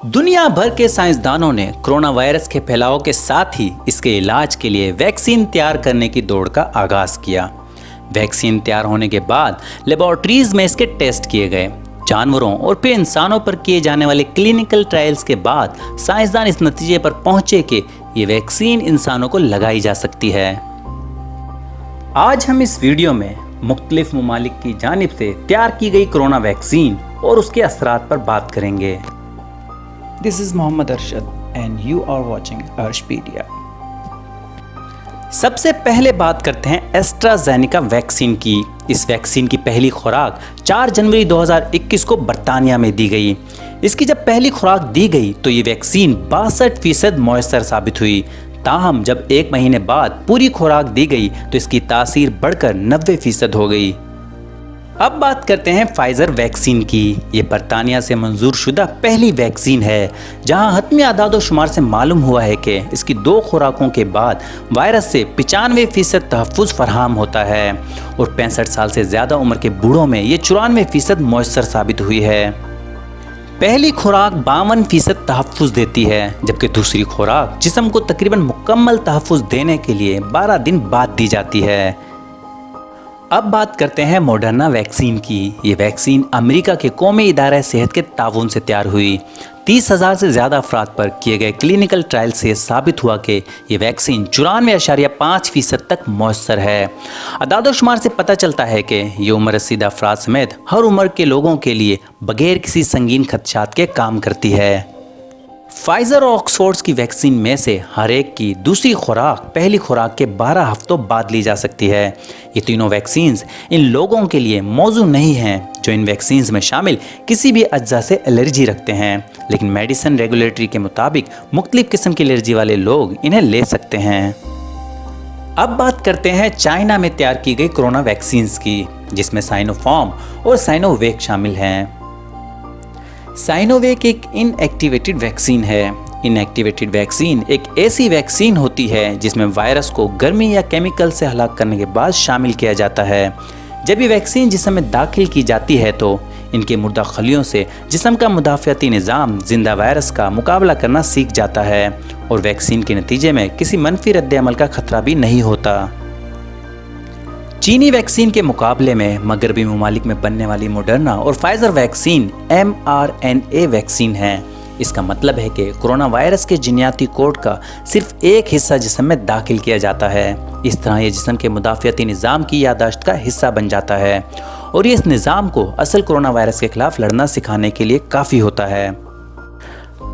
दुनिया भर के साइंसदानों ने कोरोना वायरस के फैलाव के साथ ही इसके इलाज के लिए वैक्सीन तैयार करने की दौड़ का आगाज किया। वैक्सीन तैयार होने के बाद लेबोरेटरीज में इसके टेस्ट किए गए। जानवरों और फिर इंसानों पर किए जाने वाले क्लिनिकल ट्रायल्स के बाद साइंसदान इस नतीजे पर पहुंचे कि ये वैक्सीन इंसानों को लगाई जा सकती है। आज हम इस वीडियो में मुख्तलिफ ममालिक की जानिब से तैयार की गई कोरोना वैक्सीन और उसके असरात पर बात करेंगे। This is Mohammad Arshad and you are watching Arshpedia. सबसे पहले बात करते हैं एस्ट्राजेनेका वैक्सीन की। इस वैक्सीन की पहली खुराक 4 जनवरी 2021 को बरतानिया में दी गई। इसकी जब पहली खुराक दी गई तो ये वैक्सीन 62% मौसर साबित हुई। ताहम जब 1 महीने बाद पूरी खुराक दी गई तो इसकी तासीर बढ़कर 90% हो गई। अब बात करते हैं फाइजर वैक्सीन की। ये बरतानिया से मंजूर शुदा पहली वैक्सीन है जहां हतमी आदाद शुमार से मालूम हुआ है कि इसकी 2 खुराकों के बाद वायरस से 95% तहफ़्फ़ुज़ फराहम होता है और 65 साल से ज़्यादा उम्र के बूढ़ों में ये 94% मौसर साबित हुई है। पहली खुराक 52% तहफ़्फ़ुज़ देती है जबकि दूसरी खुराक जिस्म को तकरीबन मुकम्मल तहफ़्फ़ुज़ देने के लिए 12 दिन बाद दी जाती है। अब बात करते हैं मॉडर्ना वैक्सीन की। ये वैक्सीन अमेरिका के कौमी इदारा सेहत के ताउन से तैयार हुई। 30,000 से ज़्यादा अफराद पर किए गए क्लिनिकल ट्रायल से साबित हुआ कि ये वैक्सीन 94.5% तक मौसर है। अदाद शुमार से पता चलता है कि ये उम्र रसीदा अफराद समेत हर उम्र के लोगों के लिए बगैर किसी संगीन खदशात के काम करती है। फाइजर और ऑक्सफोर्ड की वैक्सीन में से हर एक की दूसरी खुराक पहली खुराक के 12 हफ्तों बाद ली जा सकती है। ये तीनों वैक्सीन्स इन लोगों के लिए मौजू नहीं हैं जो इन वैक्सीन्स में शामिल किसी भी अज्जा से एलर्जी रखते हैं, लेकिन मेडिसिन रेगुलेटरी के मुताबिक मुख्तलिफ किस्म की एलर्जी वाले लोग इन्हें ले सकते हैं। अब बात करते हैं चाइना में तैयार की गई कोरोना वैक्सीन्स की, जिसमें साइनोफार्म और साइनोवेक शामिल हैं। साइनोवेक एक इनएक्टिवेटेड वैक्सीन है। इनएक्टिवेटेड वैक्सीन एक ऐसी वैक्सीन होती है जिसमें वायरस को गर्मी या केमिकल से हलाक करने के बाद शामिल किया जाता है। जब ये वैक्सीन जिस्म में दाखिल की जाती है तो इनके मुर्दा खलियों से जिस्म का मुदाफ़ियाती निज़ाम जिंदा वायरस का मुकाबला करना सीख जाता है और वैक्सीन के नतीजे में किसी मनफी रद्द-ए-अमल का खतरा भी नहीं होता। चीनी वैक्सीन के मुकाबले में मगरबी ममालिक में बनने वाली मॉडर्ना और फाइजर वैक्सीन mRNA वैक्सीन है। इसका मतलब है कि कोरोना वायरस के जीनियाती कोड का सिर्फ एक हिस्सा जिस्म में दाखिल किया जाता है। इस तरह ये जिस्म के मुदाफ़ियाती निज़ाम की यादाश्त का हिस्सा बन जाता है और ये इस निज़ाम को असल कोरोना वायरस के खिलाफ लड़ना सिखाने के लिए काफ़ी होता है।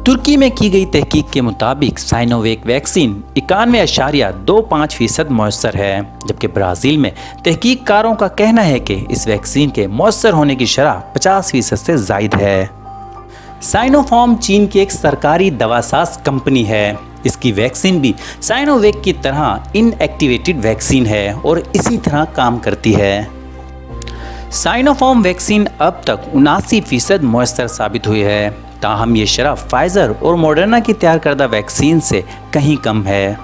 तुर्की में की गई तहकीक के मुताबिक साइनोवेक वैक्सीन 91.25% मौसर है, जबकि ब्राज़ील में तहकीककारों का कहना है कि इस वैक्सीन के मौसर होने की शरह 50% से ज़ायद है। साइनोफार्म चीन की एक सरकारी दवासाज कंपनी है। इसकी वैक्सीन भी साइनोवेक की तरह इनएक्टिवेटेड वैक्सीन है और इसी तरह काम करती है। साइनोफार्म वैक्सीन अब तक 79% मौसर साबित हुई है, ताहम ये शरह फाइजर और मॉडर्ना की तैयार करदा वैक्सीन से कहीं कम है।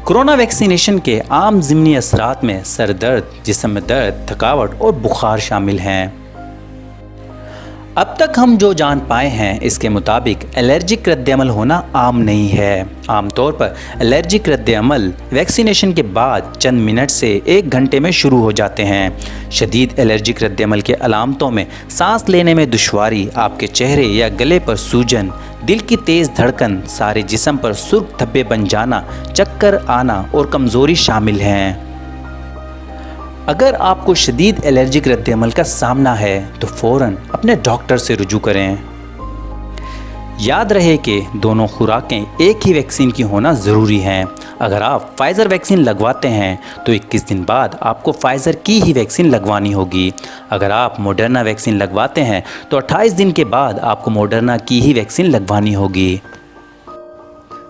कोरोना वैक्सीनेशन के आम ज़िमनी असरात में सर दर्द, जिस्म में दर्द, थकावट और बुखार शामिल हैं। अब तक हम जो जान पाए हैं इसके मुताबिक एलर्जिक रद्द-ए-अमल होना आम नहीं है। आमतौर पर एलर्जिक रद्द-ए-अमल वैक्सीनेशन के बाद चंद मिनट से 1 घंटे में शुरू हो जाते हैं। शदीद एलर्जिक रद्द-ए-अमल के अलामतों में सांस लेने में दुश्वारी, आपके चेहरे या गले पर सूजन, दिल की तेज़ धड़कन, सारे जिस्म पर सुर्ख धब्बे बन जाना, चक्कर आना और कमज़ोरी शामिल हैं। अगर आपको शदीद एलर्जिक रद्द-ए-अमल का सामना है तो फ़ौरन अपने डॉक्टर से रुजू करें। याद रहे कि दोनों खुराकें एक ही वैक्सीन की होना ज़रूरी हैं। अगर आप फाइज़र वैक्सीन लगवाते हैं तो 21 दिन बाद आपको फाइज़र की ही वैक्सीन लगवानी होगी। अगर आप मॉडर्ना वैक्सीन लगवाते हैं तो 28 दिन के बाद आपको मॉडर्ना की ही वैक्सीन लगवानी होगी।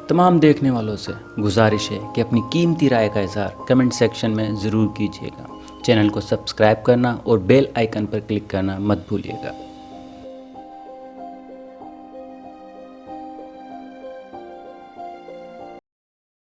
तमाम देखने वालों से गुजारिश है कि अपनी कीमती राय का इज़हार कमेंट सेक्शन में ज़रूर कीजिएगा। चैनल को सब्सक्राइब करना और बेल आइकन पर क्लिक करना मत भूलिएगा।